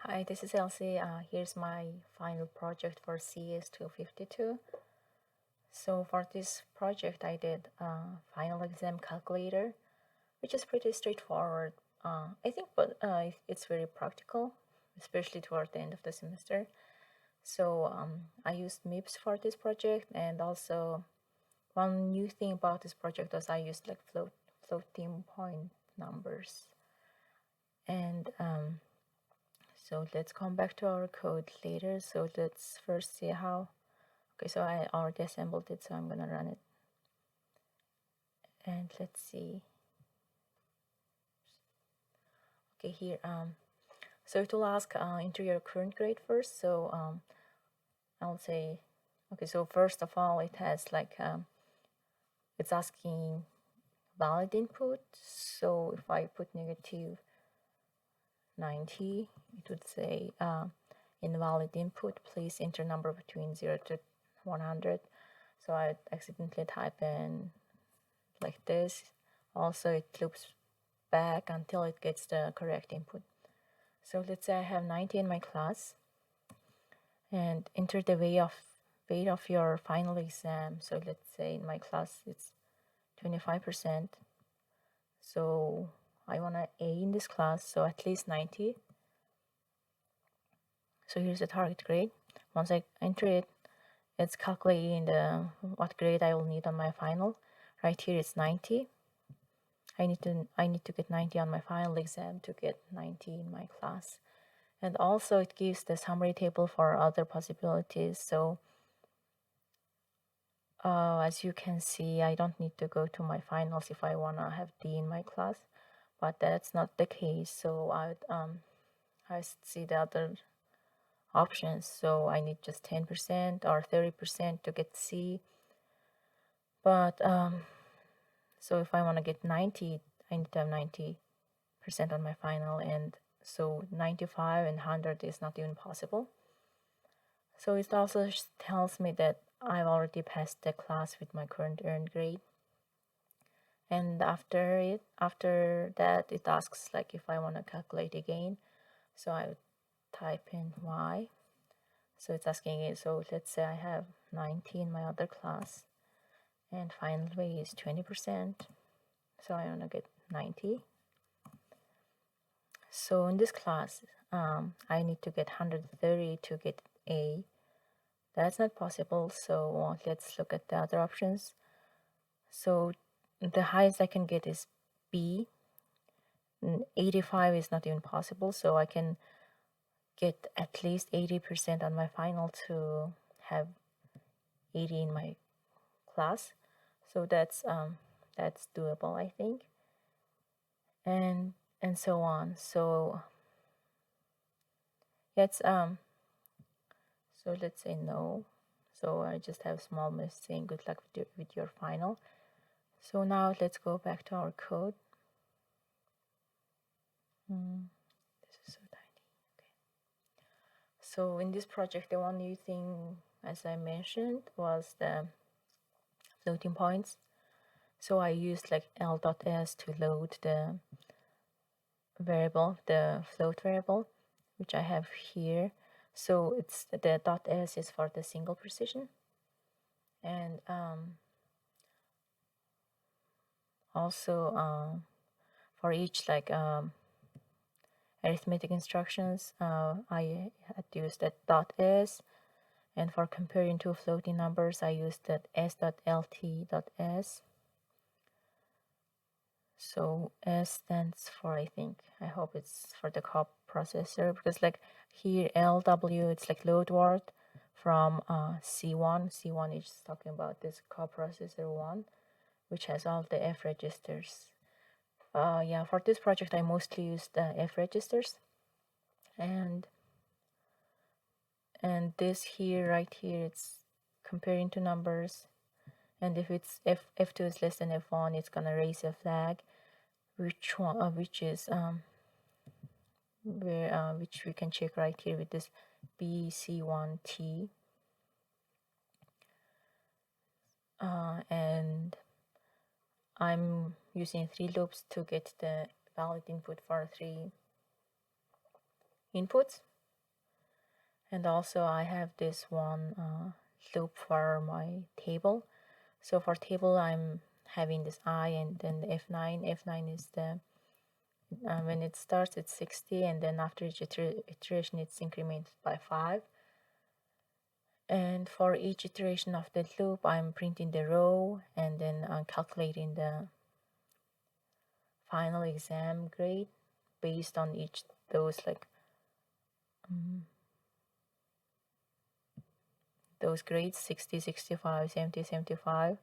Hi, this is Elsie. Here's my final project for CS252. So for this project, I did a final exam calculator, which is pretty straightforward, I think, but it's very practical, especially toward the end of the semester. So I used MIPS for this project, and also one new thing about this project was I used like floating point numbers. And so let's come back to our code later. So let's first see how. Okay, so I already assembled it, so I'm gonna run it. And let's see. Okay, here, so it will ask enter your current grade first. So I'll say, okay, so first of all, it has like, it's asking valid input. So if I put negative 90, it would say invalid input, please enter number between 0 to 100. So I accidentally type in like this. Also, it loops back until it gets the correct input. So let's say I have 90 in my class, and enter the weight of your final exam. So let's say in my class it's 25%. So I want an A in this class, so at least 90. So here's the target grade. Once I enter it, it's calculating what grade I will need on my final. Right here it's 90. I need to get 90 on my final exam to get 90 in my class. And also it gives the summary table for other possibilities. So as you can see, I don't need to go to my finals if I want to have D in my class, but that's not the case. So I see the other options. So I need just 10% or 30% to get C. But so if I want to get 90, I need to have 90% on my final, and so 95 and 100 is not even possible. So it also tells me that I've already passed the class with my current earned grade. And after that, it asks like if I want to calculate again. So I would type in Y. So it's asking it. So let's say I have 90 in my other class, and final weight is 20%. So I want to get 90. So in this class, I need to get 130 to get A. That's not possible. So let's look at the other options. So the highest I can get is B. 85 is not even possible. So I can get at least 80% on my final to have 80 in my class. So that's doable, I think. And so on. So it's so let's say no. So I just have small miss saying good luck with your final. So now let's go back to our code. This is so tiny. Okay. So in this project, the one new thing, as I mentioned, was the floating points. So I used like l.s to load the variable, the float variable, which I have here. So it's the .s is for the single precision, and also for each like arithmetic instructions, I had used that .s, and for comparing two floating numbers, I used that s.lt.s. So S stands for, I think, I hope it's for the coprocessor, because like here LW, it's like load word from C1. C1 is talking about this coprocessor 1, which has all the F registers. Yeah, for this project, I mostly used the F registers. And this here, right here, it's comparing two numbers. And if it's F2 is less than F1, it's gonna raise a flag, which is which we can check right here with this BC1T. And I'm using 3 loops to get the valid input for 3 inputs. And also I have this one loop for my table. So for table, I'm having this I and then the F9. F9 is the when it starts it's 60, and then after each iteration it's incremented by 5. And for each iteration of the loop, I'm printing the row, and then I'm calculating the final exam grade based on each those those grades 60, 65, 70, 75.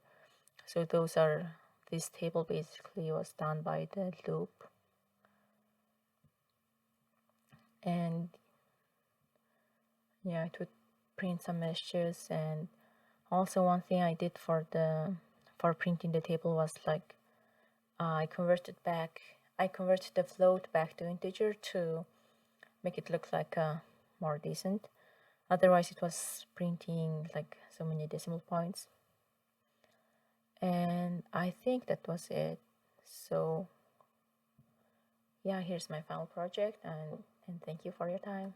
So those are, this table basically was done by the loop. And yeah, it would print some messages. And also one thing I did for printing the table was like I converted the float back to integer to make it look like more decent. Otherwise it was printing like so many decimal points. And I think that was it. So yeah, here's my final project, and thank you for your time.